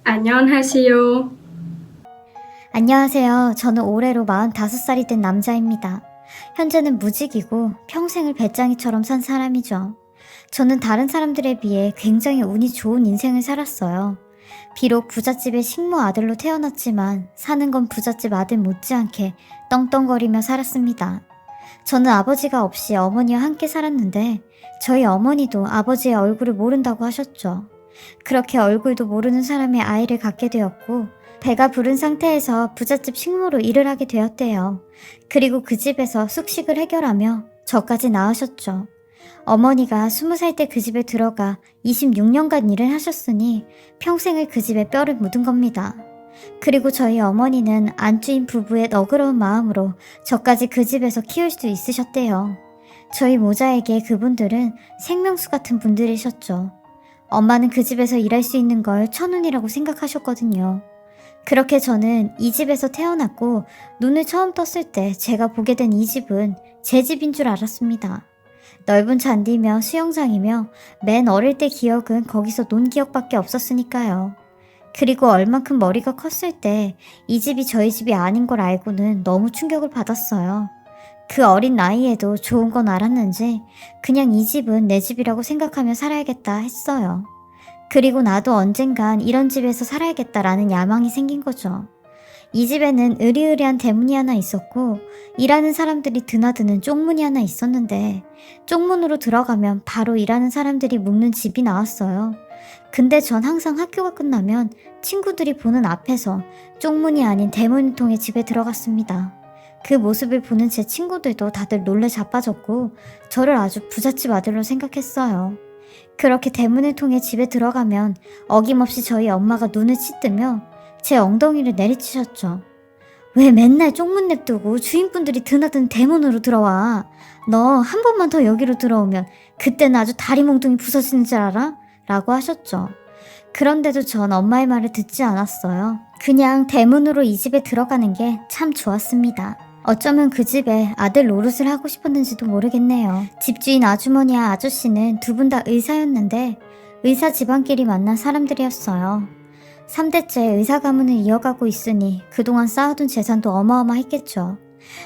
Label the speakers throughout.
Speaker 1: 안녕하세요.
Speaker 2: 안녕하세요. 저는 올해로 45살이 된 남자입니다. 현재는 무직이고 평생을 배짱이처럼 산 사람이죠. 저는 다른 사람들에 비해 굉장히 운이 좋은 인생을 살았어요. 비록 부잣집의 식모 아들로 태어났지만 사는 건 부잣집 아들 못지않게 떵떵거리며 살았습니다. 저는 아버지가 없이 어머니와 함께 살았는데 저희 어머니도 아버지의 얼굴을 모른다고 하셨죠. 그렇게 얼굴도 모르는 사람의 아이를 갖게 되었고 배가 부른 상태에서 부잣집 식모로 일을 하게 되었대요. 그리고 그 집에서 숙식을 해결하며 저까지 낳으셨죠. 어머니가 20살 때 그 집에 들어가 26년간 일을 하셨으니 평생을 그 집에 뼈를 묻은 겁니다. 그리고 저희 어머니는 안주인 부부의 너그러운 마음으로 저까지 그 집에서 키울 수 있으셨대요. 저희 모자에게 그분들은 생명수 같은 분들이셨죠. 엄마는 그 집에서 일할 수 있는 걸 천운이라고 생각하셨거든요. 그렇게 저는 이 집에서 태어났고 눈을 처음 떴을 때 제가 보게 된 이 집은 제 집인 줄 알았습니다. 넓은 잔디며 수영장이며 맨 어릴 때 기억은 거기서 논 기억밖에 없었으니까요. 그리고 얼만큼 머리가 컸을 때 이 집이 저희 집이 아닌 걸 알고는 너무 충격을 받았어요. 그 어린 나이에도 좋은 건 알았는지 그냥 이 집은 내 집이라고 생각하며 살아야겠다 했어요. 그리고 나도 언젠간 이런 집에서 살아야겠다라는 야망이 생긴 거죠. 이 집에는 으리으리한 대문이 하나 있었고 일하는 사람들이 드나드는 쪽문이 하나 있었는데 쪽문으로 들어가면 바로 일하는 사람들이 묵는 집이 나왔어요. 근데 전 항상 학교가 끝나면 친구들이 보는 앞에서 쪽문이 아닌 대문을 통해 집에 들어갔습니다. 그 모습을 보는 제 친구들도 다들 놀래 자빠졌고 저를 아주 부잣집 아들로 생각했어요. 그렇게 대문을 통해 집에 들어가면 어김없이 저희 엄마가 눈을 치뜨며 제 엉덩이를 내리치셨죠. 왜 맨날 쪽문 냅두고 주인분들이 드나드는 대문으로 들어와? 너 한 번만 더 여기로 들어오면 그때는 아주 다리 몽둥이 부서지는 줄 알아? 라고 하셨죠. 그런데도 전 엄마의 말을 듣지 않았어요. 그냥 대문으로 이 집에 들어가는 게 참 좋았습니다. 어쩌면 그 집에 아들 노릇을 하고 싶었는지도 모르겠네요. 집주인 아주머니와 아저씨는 두 분 다 의사였는데 의사 집안끼리 만난 사람들이었어요. 3대째 의사 가문을 이어가고 있으니 그동안 쌓아둔 재산도 어마어마했겠죠.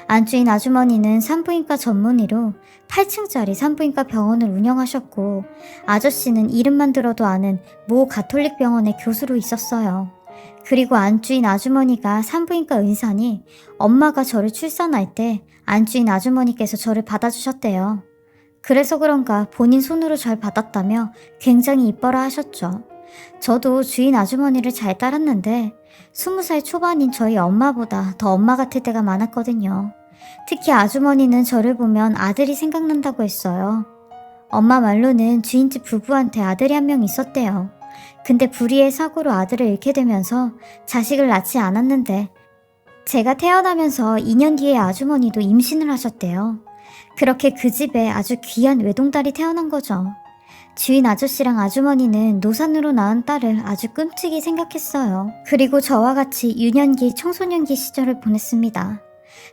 Speaker 2: 안주인 아주머니는 산부인과 전문의로 8층짜리 산부인과 병원을 운영하셨고 아저씨는 이름만 들어도 아는 모 가톨릭 병원의 교수로 있었어요. 그리고 안주인 아주머니가 산부인과 의사니 엄마가 저를 출산할 때 안주인 아주머니께서 저를 받아주셨대요. 그래서 그런가 본인 손으로 절 받았다며 굉장히 이뻐라 하셨죠. 저도 주인 아주머니를 잘 따랐는데 20살 초반인 저희 엄마보다 더 엄마 같을 때가 많았거든요. 특히 아주머니는 저를 보면 아들이 생각난다고 했어요. 엄마 말로는 주인집 부부한테 아들이 한 명 있었대요. 근데 불의의 사고로 아들을 잃게 되면서 자식을 낳지 않았는데 제가 태어나면서 2년 뒤에 아주머니도 임신을 하셨대요. 그렇게 그 집에 아주 귀한 외동딸이 태어난 거죠. 주인 아저씨랑 아주머니는 노산으로 낳은 딸을 아주 끔찍이 생각했어요. 그리고 저와 같이 유년기, 청소년기 시절을 보냈습니다.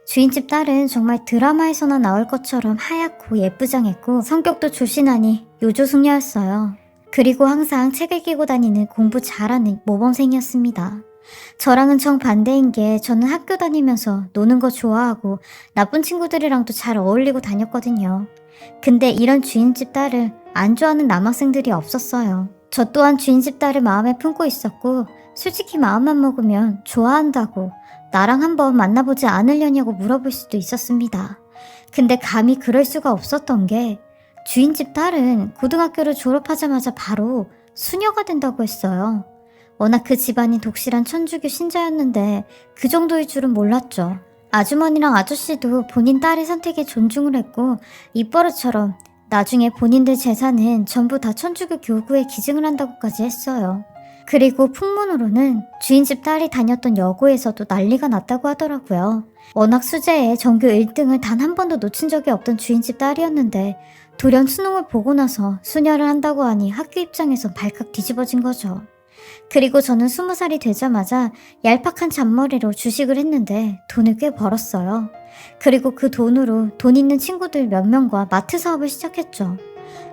Speaker 2: 주인집 딸은 정말 드라마에서나 나올 것처럼 하얗고 예쁘장했고 성격도 조신하니 요조숙녀였어요. 그리고 항상 책을 끼고 다니는 공부 잘하는 모범생이었습니다. 저랑은 정반대인 게 저는 학교 다니면서 노는 거 좋아하고 나쁜 친구들이랑도 잘 어울리고 다녔거든요. 근데 이런 주인집 딸을 안 좋아하는 남학생들이 없었어요. 저 또한 주인집 딸을 마음에 품고 있었고 솔직히 마음만 먹으면 좋아한다고 나랑 한번 만나보지 않으려냐고 물어볼 수도 있었습니다. 근데 감히 그럴 수가 없었던 게 주인집 딸은 고등학교를 졸업하자마자 바로 수녀가 된다고 했어요. 워낙 그 집안이 독실한 천주교 신자였는데 그 정도일 줄은 몰랐죠. 아주머니랑 아저씨도 본인 딸의 선택에 존중을 했고 입버릇처럼 나중에 본인들 재산은 전부 다 천주교 교구에 기증을 한다고까지 했어요. 그리고 풍문으로는 주인집 딸이 다녔던 여고에서도 난리가 났다고 하더라고요. 워낙 수재에 전교 1등을 단 한 번도 놓친 적이 없던 주인집 딸이었는데 돌연 수능을 보고 나서 수녀를 한다고 하니 학교 입장에선 발칵 뒤집어진 거죠. 그리고 저는 20살이 되자마자 얄팍한 잔머리로 주식을 했는데 돈을 꽤 벌었어요. 그리고 그 돈으로 돈 있는 친구들 몇 명과 마트 사업을 시작했죠.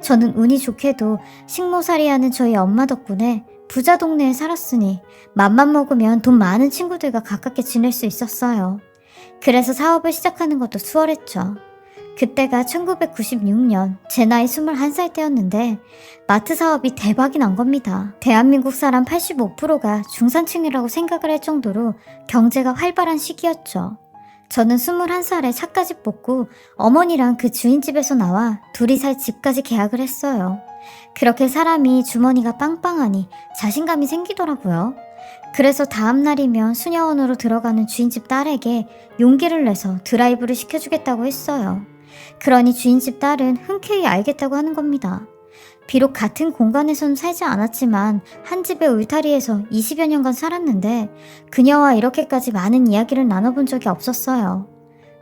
Speaker 2: 저는 운이 좋게도 식모살이하는 저희 엄마 덕분에 부자 동네에 살았으니 맘만 먹으면 돈 많은 친구들과 가깝게 지낼 수 있었어요. 그래서 사업을 시작하는 것도 수월했죠. 그때가 1996년 제 나이 21살 때였는데 마트 사업이 대박이 난 겁니다. 대한민국 사람 85%가 중산층이라고 생각을 할 정도로 경제가 활발한 시기였죠. 저는 21살에 차까지 뽑고 어머니랑 그 주인집에서 나와 둘이 살 집까지 계약을 했어요. 그렇게 사람이 주머니가 빵빵하니 자신감이 생기더라고요. 그래서 다음날이면 수녀원으로 들어가는 주인집 딸에게 용기를 내서 드라이브를 시켜주겠다고 했어요. 그러니 주인집 딸은 흔쾌히 알겠다고 하는 겁니다. 비록 같은 공간에서는 살지 않았지만 한 집의 울타리에서 20여 년간 살았는데 그녀와 이렇게까지 많은 이야기를 나눠본 적이 없었어요.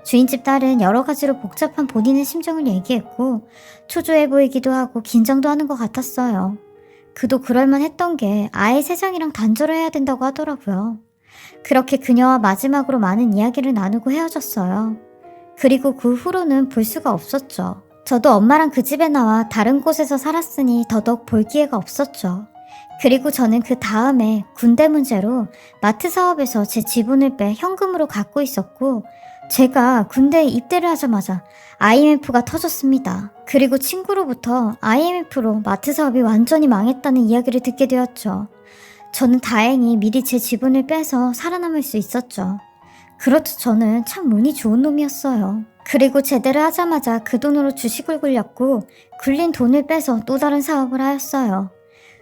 Speaker 2: 주인집 딸은 여러 가지로 복잡한 본인의 심정을 얘기했고 초조해 보이기도 하고 긴장도 하는 것 같았어요. 그도 그럴만 했던 게 아예 세상이랑 단절을 해야 된다고 하더라고요. 그렇게 그녀와 마지막으로 많은 이야기를 나누고 헤어졌어요. 그리고 그 후로는 볼 수가 없었죠. 저도 엄마랑 그 집에 나와 다른 곳에서 살았으니 더더욱 볼 기회가 없었죠. 그리고 저는 그 다음에 군대 문제로 마트 사업에서 제 지분을 빼 현금으로 갖고 있었고 제가 군대에 입대를 하자마자 IMF가 터졌습니다. 그리고 친구로부터 IMF로 마트 사업이 완전히 망했다는 이야기를 듣게 되었죠. 저는 다행히 미리 제 지분을 빼서 살아남을 수 있었죠. 그렇듯 저는 참 운이 좋은 놈이었어요. 그리고 제대를 하자마자 그 돈으로 주식을 굴렸고 굴린 돈을 빼서 또 다른 사업을 하였어요.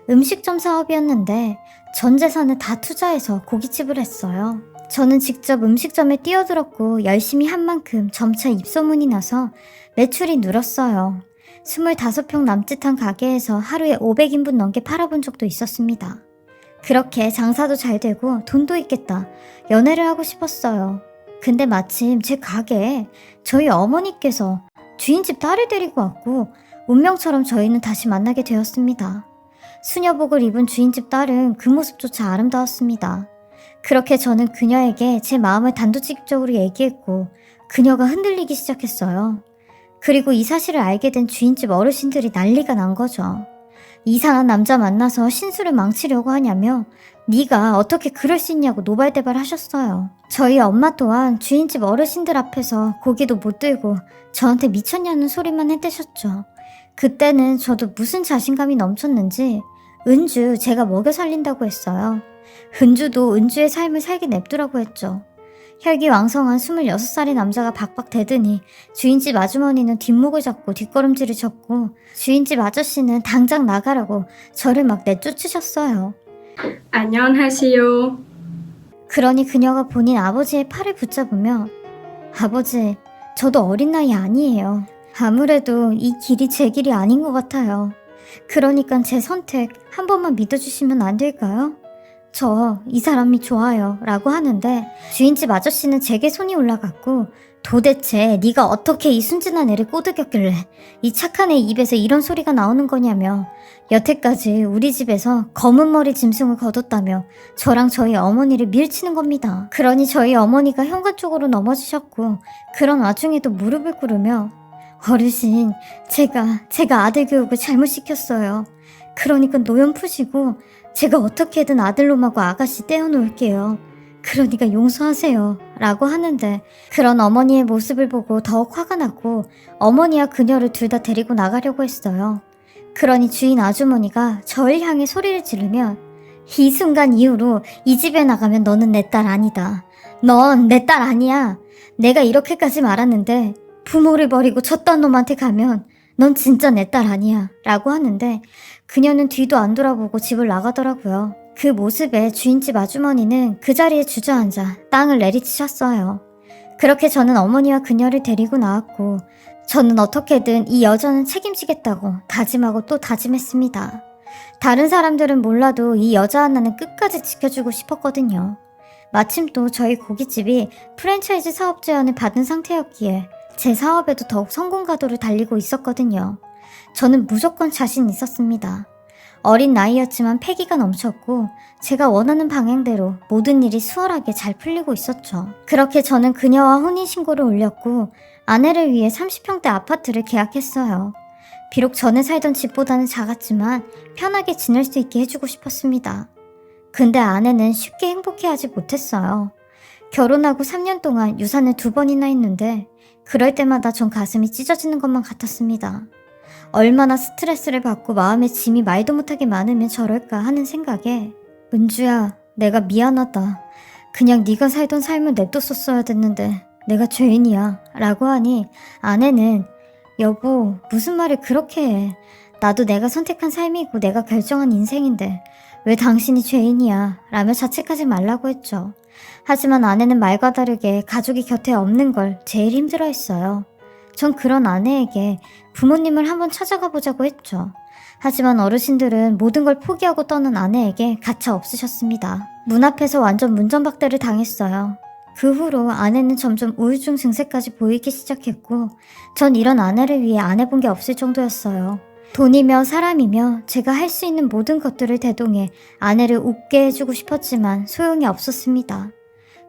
Speaker 2: 음식점 사업이었는데 전 재산을 다 투자해서 고깃집을 했어요. 저는 직접 음식점에 뛰어들었고 열심히 한 만큼 점차 입소문이 나서 매출이 늘었어요. 25평 남짓한 가게에서 하루에 500인분 넘게 팔아본 적도 있었습니다. 그렇게 장사도 잘 되고 돈도 있겠다. 연애를 하고 싶었어요. 근데 마침 제 가게에 저희 어머니께서 주인집 딸을 데리고 왔고 운명처럼 저희는 다시 만나게 되었습니다. 수녀복을 입은 주인집 딸은 그 모습조차 아름다웠습니다. 그렇게 저는 그녀에게 제 마음을 단도직입적으로 얘기했고 그녀가 흔들리기 시작했어요. 그리고 이 사실을 알게 된 주인집 어르신들이 난리가 난 거죠. 이상한 남자 만나서 신수를 망치려고 하냐며 네가 어떻게 그럴 수 있냐고 노발대발 하셨어요. 저희 엄마 또한 주인집 어르신들 앞에서 고개도 못 들고 저한테 미쳤냐는 소리만 해대셨죠. 그때는 저도 무슨 자신감이 넘쳤는지 은주 제가 먹여 살린다고 했어요. 은주도 은주의 삶을 살게 냅두라고 했죠. 혈기왕성한 26살의 남자가 박박 대더니 주인집 아주머니는 뒷목을 잡고 뒷걸음질을 쳤고 주인집 아저씨는 당장 나가라고 저를 막 내쫓으셨어요.
Speaker 1: 안녕하세요.
Speaker 2: 그러니 그녀가 본인 아버지의 팔을 붙잡으며 아버지, 저도 어린 나이 아니에요. 아무래도 이 길이 제 길이 아닌 것 같아요. 그러니까 제 선택 한 번만 믿어주시면 안 될까요? 저 이 사람이 좋아요 라고 하는데 주인집 아저씨는 제게 손이 올라갔고 도대체 네가 어떻게 이 순진한 애를 꼬드겼길래 이 착한 애 입에서 이런 소리가 나오는 거냐며 여태까지 우리 집에서 검은 머리 짐승을 거뒀다며 저랑 저희 어머니를 밀치는 겁니다. 그러니 저희 어머니가 현관 쪽으로 넘어지셨고 그런 와중에도 무릎을 꿇으며 어르신, 제가 아들 교육을 잘못 시켰어요. 그러니까 노염 푸시고 제가 어떻게든 아들놈하고 아가씨 떼어놓을게요. 그러니까 용서하세요 라고 하는데 그런 어머니의 모습을 보고 더욱 화가 났고 어머니와 그녀를 둘 다 데리고 나가려고 했어요. 그러니 주인 아주머니가 저를 향해 소리를 지르면 이 순간 이후로 이 집에 나가면 너는 내 딸 아니다. 넌 내 딸 아니야. 내가 이렇게까지 말았는데 부모를 버리고 저딴 놈한테 가면 넌 진짜 내 딸 아니야 라고 하는데 그녀는 뒤도 안 돌아보고 집을 나가더라고요. 그 모습에 주인집 아주머니는 그 자리에 주저앉아 땅을 내리치셨어요. 그렇게 저는 어머니와 그녀를 데리고 나왔고 저는 어떻게든 이 여자는 책임지겠다고 다짐하고 또 다짐했습니다. 다른 사람들은 몰라도 이 여자 하나는 끝까지 지켜주고 싶었거든요. 마침 또 저희 고깃집이 프랜차이즈 사업 제안을 받은 상태였기에 제 사업에도 더욱 성공 가도를 달리고 있었거든요. 저는 무조건 자신 있었습니다. 어린 나이였지만 패기가 넘쳤고 제가 원하는 방향대로 모든 일이 수월하게 잘 풀리고 있었죠. 그렇게 저는 그녀와 혼인신고를 올렸고 아내를 위해 30평대 아파트를 계약했어요. 비록 전에 살던 집보다는 작았지만 편하게 지낼 수 있게 해주고 싶었습니다. 근데 아내는 쉽게 행복해하지 못했어요. 결혼하고 3년 동안 유산을 2번이나 했는데 그럴 때마다 전 가슴이 찢어지는 것만 같았습니다. 얼마나 스트레스를 받고 마음에 짐이 말도 못하게 많으면 저럴까 하는 생각에 은주야, 내가 미안하다. 그냥 네가 살던 삶을 냅뒀었어야 됐는데 내가 죄인이야 라고 하니 아내는 여보, 무슨 말을 그렇게 해. 나도 내가 선택한 삶이고 내가 결정한 인생인데 왜 당신이 죄인이야 라며 자책하지 말라고 했죠. 하지만 아내는 말과 다르게 가족이 곁에 없는 걸 제일 힘들어했어요. 전 그런 아내에게 부모님을 한번 찾아가 보자고 했죠. 하지만 어르신들은 모든 걸 포기하고 떠난 아내에게 가차 없으셨습니다. 문 앞에서 완전 문전박대를 당했어요. 그 후로 아내는 점점 우울증 증세까지 보이기 시작했고 전 이런 아내를 위해 안 해본 게 없을 정도였어요. 돈이며 사람이며 제가 할 수 있는 모든 것들을 대동해 아내를 웃게 해주고 싶었지만 소용이 없었습니다.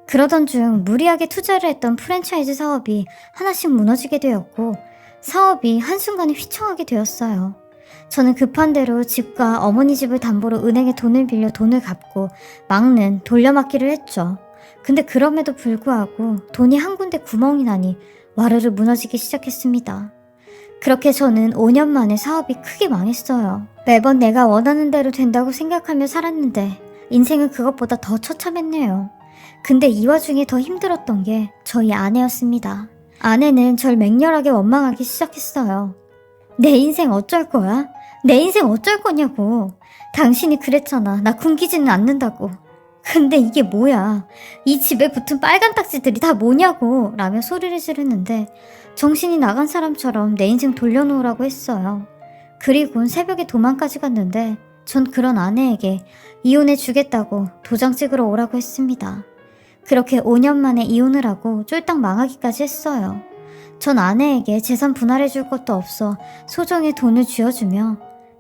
Speaker 2: 그러던 중 무리하게 투자를 했던 프랜차이즈 사업이 하나씩 무너지게 되었고 사업이 한순간에 휘청하게 되었어요. 저는 급한 대로 집과 어머니 집을 담보로 은행에 돈을 빌려 돈을 갚고 막는 돌려막기를 했죠. 근데 그럼에도 불구하고 돈이 한 군데 구멍이 나니 와르르 무너지기 시작했습니다. 그렇게 저는 5년 만에 사업이 크게 망했어요. 매번 내가 원하는 대로 된다고 생각하며 살았는데 인생은 그것보다 더 처참했네요. 근데 이 와중에 더 힘들었던 게 저희 아내였습니다. 아내는 절 맹렬하게 원망하기 시작했어요. 내 인생 어쩔 거야? 내 인생 어쩔 거냐고. 당신이 그랬잖아. 나 굶기지는 않는다고. 근데 이게 뭐야? 이 집에 붙은 빨간 딱지들이 다 뭐냐고 라며 소리를 지르는데 정신이 나간 사람처럼 내 인생 돌려놓으라고 했어요. 그리곤 새벽에 도망까지 갔는데 전 그런 아내에게 이혼해 주겠다고 도장 찍으러 오라고 했습니다. 그렇게 5년 만에 이혼을 하고 쫄딱 망하기까지 했어요. 전 아내에게 재산 분할해 줄 것도 없어 소정의 돈을 쥐어주며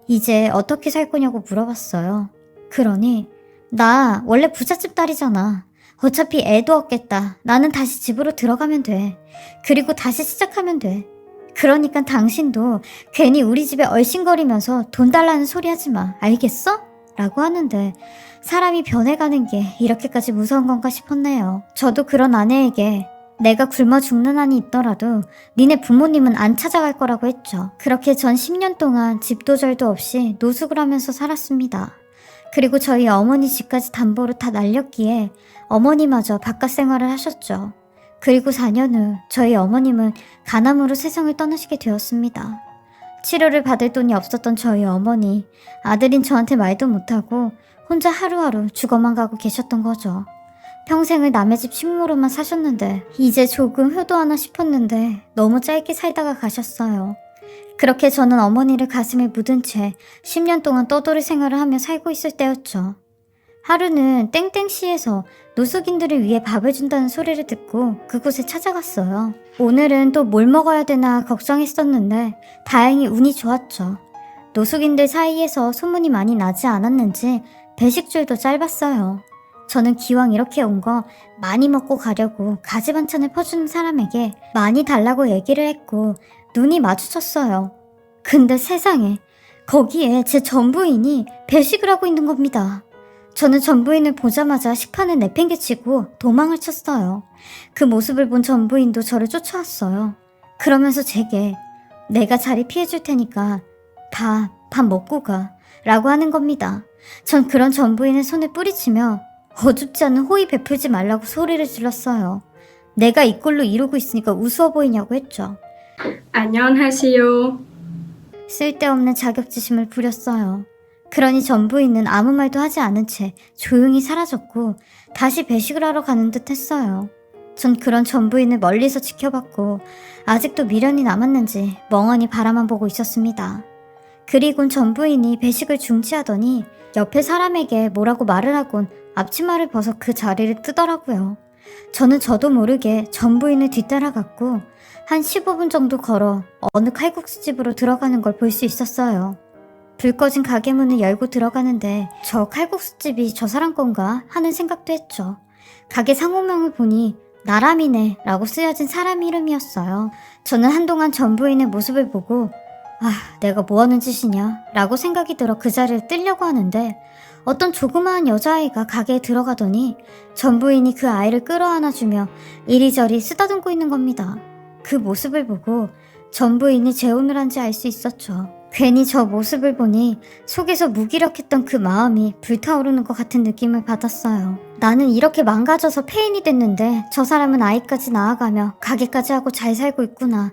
Speaker 2: 이제 어떻게 살 거냐고 물어봤어요. 그러니 나 원래 부잣집 딸이잖아. 어차피 애도 없겠다. 나는 다시 집으로 들어가면 돼. 그리고 다시 시작하면 돼. 그러니까 당신도 괜히 우리 집에 얼씬거리면서 돈 달라는 소리 하지 마. 알겠어? 라고 하는데 사람이 변해가는 게 이렇게까지 무서운 건가 싶었네요. 저도 그런 아내에게 내가 굶어 죽는 한이 있더라도 니네 부모님은 안 찾아갈 거라고 했죠. 그렇게 전 10년 동안 집도 절도 없이 노숙을 하면서 살았습니다. 그리고 저희 어머니 집까지 담보로 다 날렸기에 어머니마저 바깥 생활을 하셨죠. 그리고 4년 후 저희 어머님은 간암으로 세상을 떠나시게 되었습니다. 치료를 받을 돈이 없었던 저희 어머니, 아들인 저한테 말도 못하고 혼자 하루하루 죽어만 가고 계셨던 거죠. 평생을 남의 집 식모로만 사셨는데 이제 조금 효도하나 싶었는데 너무 짧게 살다가 가셨어요. 그렇게 저는 어머니를 가슴에 묻은 채 10년 동안 떠돌이 생활을 하며 살고 있을 때였죠. 하루는 땡땡시에서 노숙인들을 위해 밥을 준다는 소리를 듣고 그곳에 찾아갔어요. 오늘은 또 뭘 먹어야 되나 걱정했었는데 다행히 운이 좋았죠. 노숙인들 사이에서 소문이 많이 나지 않았는지 배식줄도 짧았어요. 저는 기왕 이렇게 온 거 많이 먹고 가려고 가지 반찬을 퍼주는 사람에게 많이 달라고 얘기를 했고 눈이 마주쳤어요. 근데 세상에 거기에 제 전부인이 배식을 하고 있는 겁니다. 저는 전부인을 보자마자 식판을 내팽개치고 도망을 쳤어요. 그 모습을 본 전부인도 저를 쫓아왔어요. 그러면서 제게 내가 자리 피해줄 테니까 밥 먹고 가 라고 하는 겁니다. 전 그런 전부인의 손을 뿌리치며 어줍지 않은 호의 베풀지 말라고 소리를 질렀어요. 내가 이 꼴로 이러고 있으니까 우스워 보이냐고 했죠.
Speaker 1: 안녕하세요.
Speaker 2: 쓸데없는 자격지심을 부렸어요. 그러니 전부인은 아무 말도 하지 않은 채 조용히 사라졌고 다시 배식을 하러 가는 듯 했어요. 전 그런 전부인을 멀리서 지켜봤고 아직도 미련이 남았는지 멍하니 바라만 보고 있었습니다. 그리곤 전부인이 배식을 중지하더니 옆에 사람에게 뭐라고 말을 하곤 앞치마를 벗어 그 자리를 뜨더라고요. 저는 저도 모르게 전부인을 뒤따라갔고 한 15분 정도 걸어 어느 칼국수집으로 들어가는 걸 볼 수 있었어요. 불 꺼진 가게 문을 열고 들어가는데 저 칼국수집이 저 사람 건가 하는 생각도 했죠. 가게 상호명을 보니 나람이네 라고 쓰여진 사람 이름이었어요. 저는 한동안 전부인의 모습을 보고 내가 뭐 하는 짓이냐 라고 생각이 들어 그 자리를 뜨려고 하는데 어떤 조그마한 여자아이가 가게에 들어가더니 전부인이 그 아이를 끌어안아주며 이리저리 쓰다듬고 있는 겁니다. 그 모습을 보고 전부인이 재혼을 한지 알 수 있었죠. 괜히 저 모습을 보니 속에서 무기력했던 그 마음이 불타오르는 것 같은 느낌을 받았어요. 나는 이렇게 망가져서 폐인이 됐는데 저 사람은 아이까지 낳아가며 가게까지 하고 잘 살고 있구나.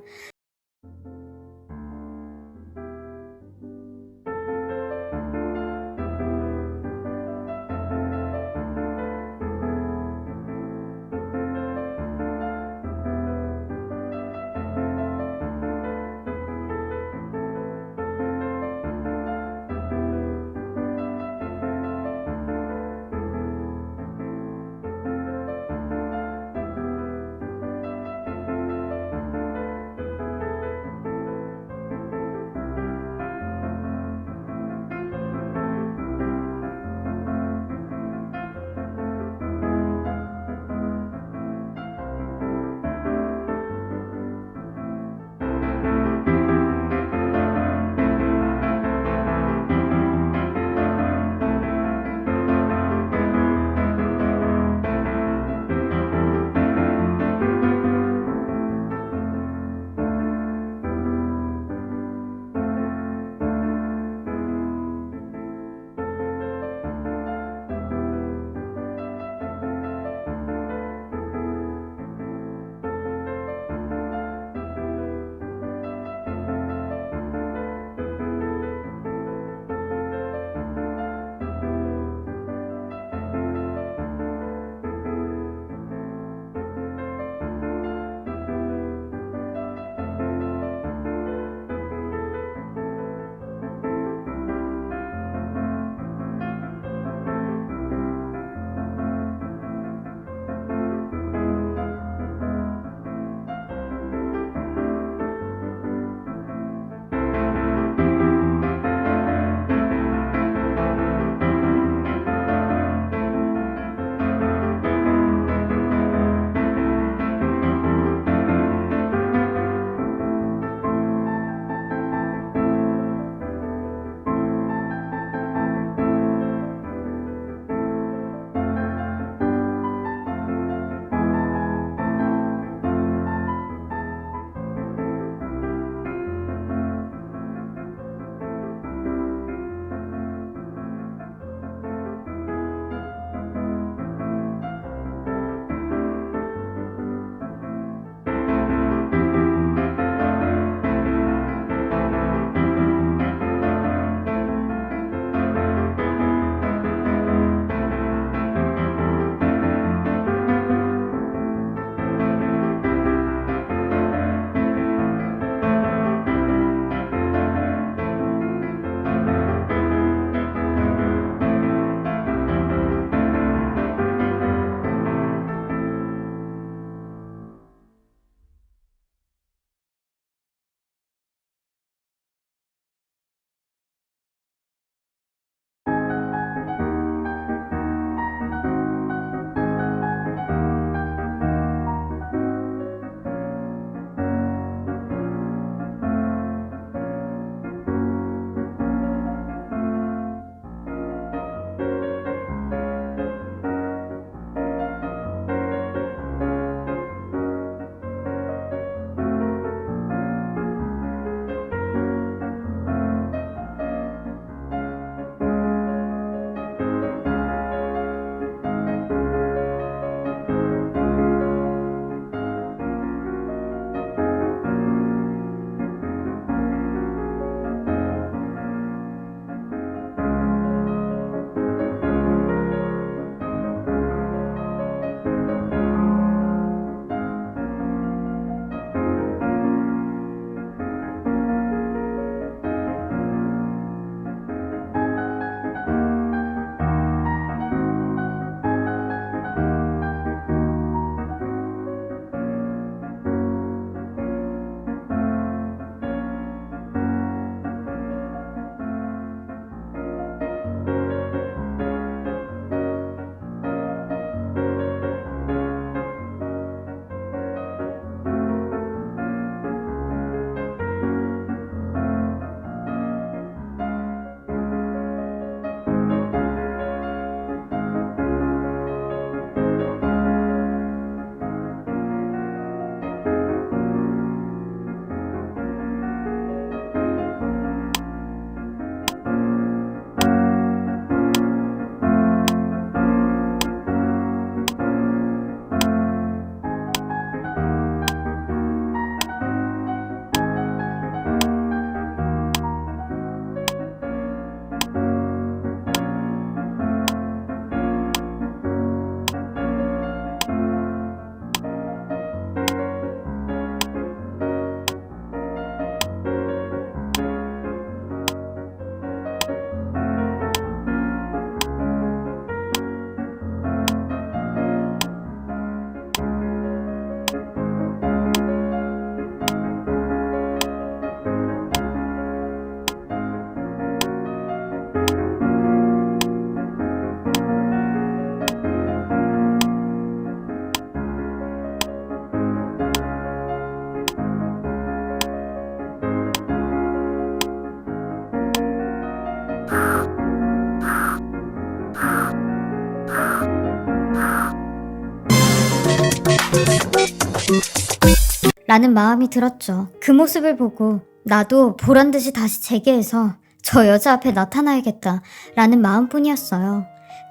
Speaker 2: 라는 마음이 들었죠. 그 모습을 보고 나도 보란듯이 다시 재개해서 저 여자 앞에 나타나야겠다 라는 마음뿐이었어요.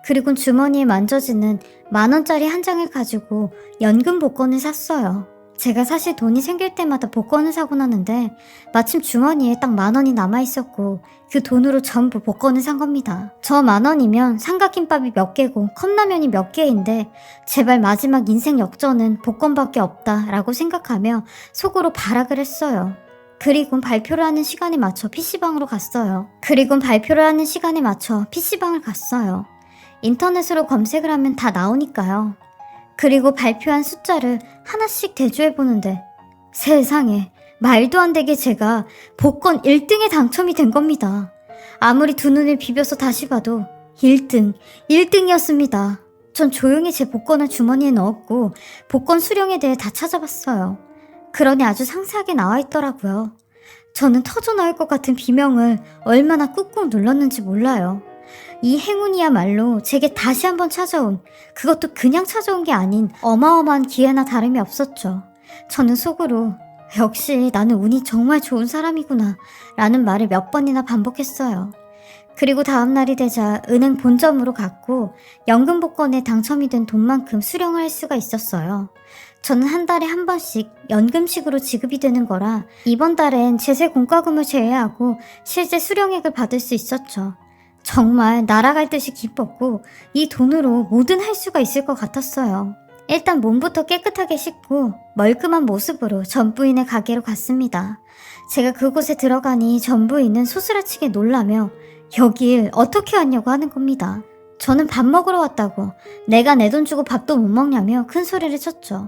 Speaker 2: 그리고 주머니에 만져지는 10,000원짜리 한 장을 가지고 연금 복권을 샀어요. 제가 사실 돈이 생길 때마다 복권을 사곤 하는데 마침 주머니에 딱 10,000원이 남아있었고 그 돈으로 전부 복권을 산 겁니다. 저 10,000원이면 삼각김밥이 몇 개고 컵라면이 몇 개인데 제발 마지막 인생 역전은 복권밖에 없다라고 생각하며 속으로 발악을 했어요. 그리고 발표를 하는 시간에 맞춰 PC방을 갔어요. 인터넷으로 검색을 하면 다 나오니까요. 그리고 발표한 숫자를 하나씩 대조해보는데 세상에 말도 안 되게 제가 복권 1등에 당첨이 된 겁니다. 아무리 두 눈을 비벼서 다시 봐도 1등이었습니다. 전 조용히 제 복권을 주머니에 넣었고 복권 수령에 대해 다 찾아봤어요. 그러니 아주 상세하게 나와 있더라고요. 저는 터져나올 것 같은 비명을 얼마나 꾹꾹 눌렀는지 몰라요. 이 행운이야말로 제게 다시 한번 찾아온, 그것도 그냥 찾아온 게 아닌 어마어마한 기회나 다름이 없었죠. 저는 속으로 역시 나는 운이 정말 좋은 사람이구나 라는 말을 몇 번이나 반복했어요. 그리고 다음날이 되자 은행 본점으로 갔고 연금 복권에 당첨이 된 돈만큼 수령을 할 수가 있었어요. 저는 한 달에 한 번씩 연금식으로 지급이 되는 거라 이번 달엔 제세 공과금을 제외하고 실제 수령액을 받을 수 있었죠. 정말 날아갈 듯이 기뻤고 이 돈으로 뭐든 할 수가 있을 것 같았어요. 일단 몸부터 깨끗하게 씻고 멀끔한 모습으로 전 부인의 가게로 갔습니다. 제가 그곳에 들어가니 전 부인은 소스라치게 놀라며 여길 어떻게 왔냐고 하는 겁니다. 저는 밥 먹으러 왔다고 내가 내 돈 주고 밥도 못 먹냐며 큰 소리를 쳤죠.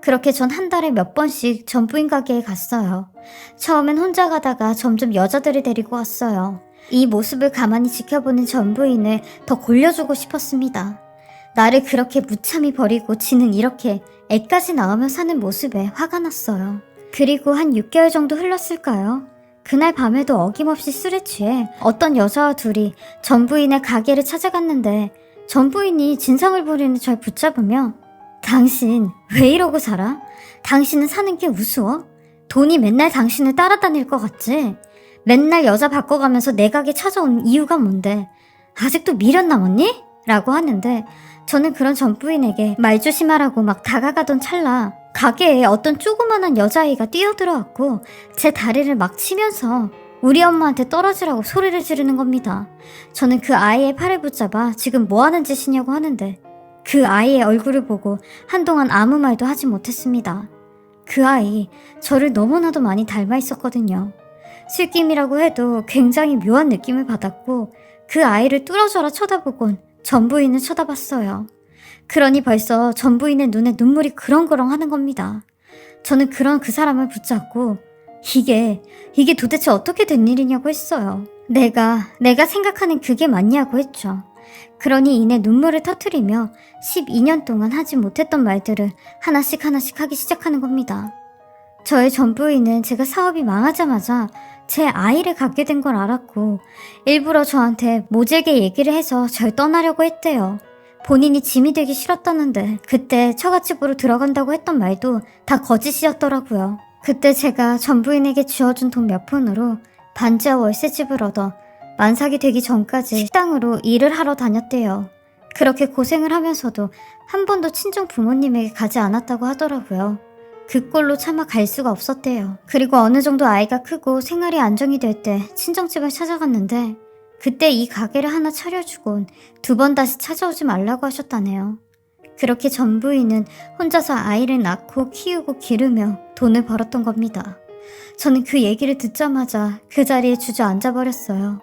Speaker 2: 그렇게 전 한 달에 몇 번씩 전 부인 가게에 갔어요. 처음엔 혼자 가다가 점점 여자들을 데리고 왔어요. 이 모습을 가만히 지켜보는 전 부인을 더 골려주고 싶었습니다. 나를 그렇게 무참히 버리고 지는 이렇게 애까지 낳으며 사는 모습에 화가 났어요. 그리고 한 6개월 정도 흘렀을까요? 그날 밤에도 어김없이 술에 취해 어떤 여자와 둘이 전 부인의 가게를 찾아갔는데 전 부인이 진상을 부리는 절 붙잡으며 당신 왜 이러고 살아? 당신은 사는 게 우스워? 돈이 맨날 당신을 따라다닐 것 같지? 맨날 여자 바꿔가면서 내 가게 찾아온 이유가 뭔데? 아직도 미련 남았니? 라고 하는데 저는 그런 전 부인에게 말 조심하라고 막 다가가던 찰나 가게에 어떤 조그만한 여자아이가 뛰어들어왔고 제 다리를 막 치면서 우리 엄마한테 떨어지라고 소리를 지르는 겁니다. 저는 그 아이의 팔을 붙잡아 지금 뭐 하는 짓이냐고 하는데 그 아이의 얼굴을 보고 한동안 아무 말도 하지 못했습니다. 그 아이 저를 너무나도 많이 닮아 있었거든요. 술김이라고 해도 굉장히 묘한 느낌을 받았고 그 아이를 뚫어져라 쳐다보곤 전 부인을 쳐다봤어요. 그러니 벌써 전 부인의 눈에 눈물이 그렁그렁 하는 겁니다. 저는 그런 그 사람을 붙잡고 이게 도대체 어떻게 된 일이냐고 했어요. 내가 생각하는 그게 맞냐고 했죠. 그러니 이내 눈물을 터뜨리며 12년 동안 하지 못했던 말들을 하나씩 하기 시작하는 겁니다. 저의 전 부인은 제가 사업이 망하자마자 제 아이를 갖게 된 걸 알았고 일부러 저한테 모질게 얘기를 해서 절 떠나려고 했대요. 본인이 짐이 되기 싫었다는데 그때 처갓집으로 들어간다고 했던 말도 다 거짓이었더라고요. 그때 제가 전 부인에게 주어준 돈 몇 푼으로 반지하 월세집을 얻어 만삭이 되기 전까지 식당으로 일을 하러 다녔대요. 그렇게 고생을 하면서도 한 번도 친정 부모님에게 가지 않았다고 하더라고요. 그 꼴로 차마 갈 수가 없었대요. 그리고 어느 정도 아이가 크고 생활이 안정이 될 때 친정집을 찾아갔는데 그때 이 가게를 하나 차려주곤 2번 다시 찾아오지 말라고 하셨다네요. 그렇게 전 부인은 혼자서 아이를 낳고 키우고 기르며 돈을 벌었던 겁니다. 저는 그 얘기를 듣자마자 그 자리에 주저앉아 버렸어요.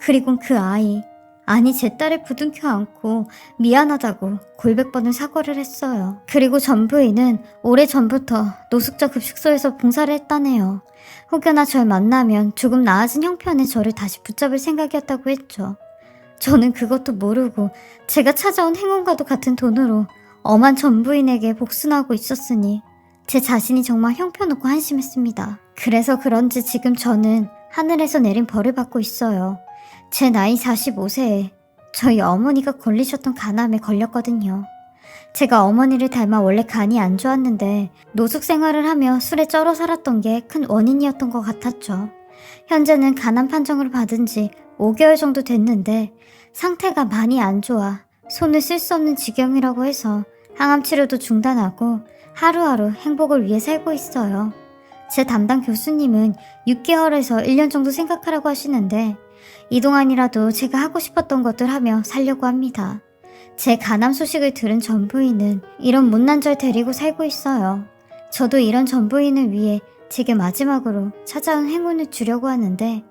Speaker 2: 그리고 그 아이, 아니 제 딸을 부둥켜 안고 미안하다고 골백번을 사과를 했어요. 그리고 전 부인은 오래전부터 노숙자 급식소에서 봉사를 했다네요. 혹여나 절 만나면 조금 나아진 형편의 저를 다시 붙잡을 생각이었다고 했죠. 저는 그것도 모르고 제가 찾아온 행운과도 같은 돈으로 엄한 전 부인에게 복순하고 있었으니 제 자신이 정말 형편없고 한심했습니다. 그래서 그런지 지금 저는 하늘에서 내린 벌을 받고 있어요. 제 나이 45세에 저희 어머니가 걸리셨던 간암에 걸렸거든요. 제가 어머니를 닮아 원래 간이 안 좋았는데 노숙 생활을 하며 술에 쩔어 살았던 게 큰 원인이었던 것 같았죠. 현재는 간암 판정을 받은 지 5개월 정도 됐는데 상태가 많이 안 좋아 손을 쓸 수 없는 지경이라고 해서 항암 치료도 중단하고 하루하루 행복을 위해 살고 있어요. 제 담당 교수님은 6개월에서 1년 정도 생각하라고 하시는데 이 동안이라도 제가 하고 싶었던 것들 하며 살려고 합니다. 제 간암 소식을 들은 전부인은 이런 못난절 데리고 살고 있어요. 저도 이런 전부인을 위해 제게 마지막으로 찾아온 행운을 주려고 하는데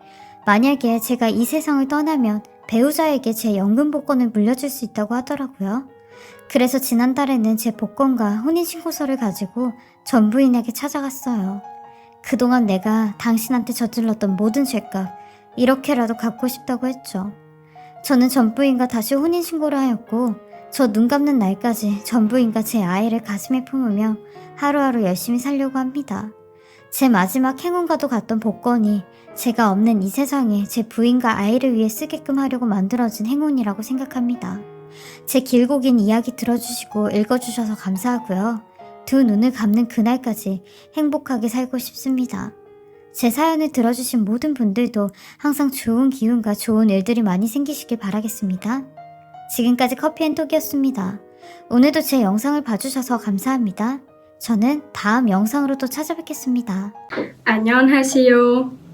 Speaker 2: 만약에 제가 이 세상을 떠나면 배우자에게 제 연금 복권을 물려줄 수 있다고 하더라고요. 그래서 지난달에는 제 복권과 혼인신고서를 가지고 전부인에게 찾아갔어요. 그동안 내가 당신한테 저질렀던 모든 죄값 이렇게라도 갚고 싶다고 했죠. 저는 전부인과 다시 혼인신고를 하였고 저 눈 감는 날까지 전부인과 제 아이를 가슴에 품으며 하루하루 열심히 살려고 합니다. 제 마지막 행운과도 같던 복권이 제가 없는 이 세상에 제 부인과 아이를 위해 쓰게끔 하려고 만들어진 행운이라고 생각합니다. 제 길고 긴 이야기 들어주시고 읽어주셔서 감사하고요. 두 눈을 감는 그날까지 행복하게 살고 싶습니다. 제 사연을 들어주신 모든 분들도 항상 좋은 기운과 좋은 일들이 많이 생기시길 바라겠습니다. 지금까지 커피앤톡이었습니다. 오늘도 제 영상을 봐주셔서 감사합니다. 저는 다음 영상으로 또 찾아뵙겠습니다.
Speaker 1: 안녕하세요.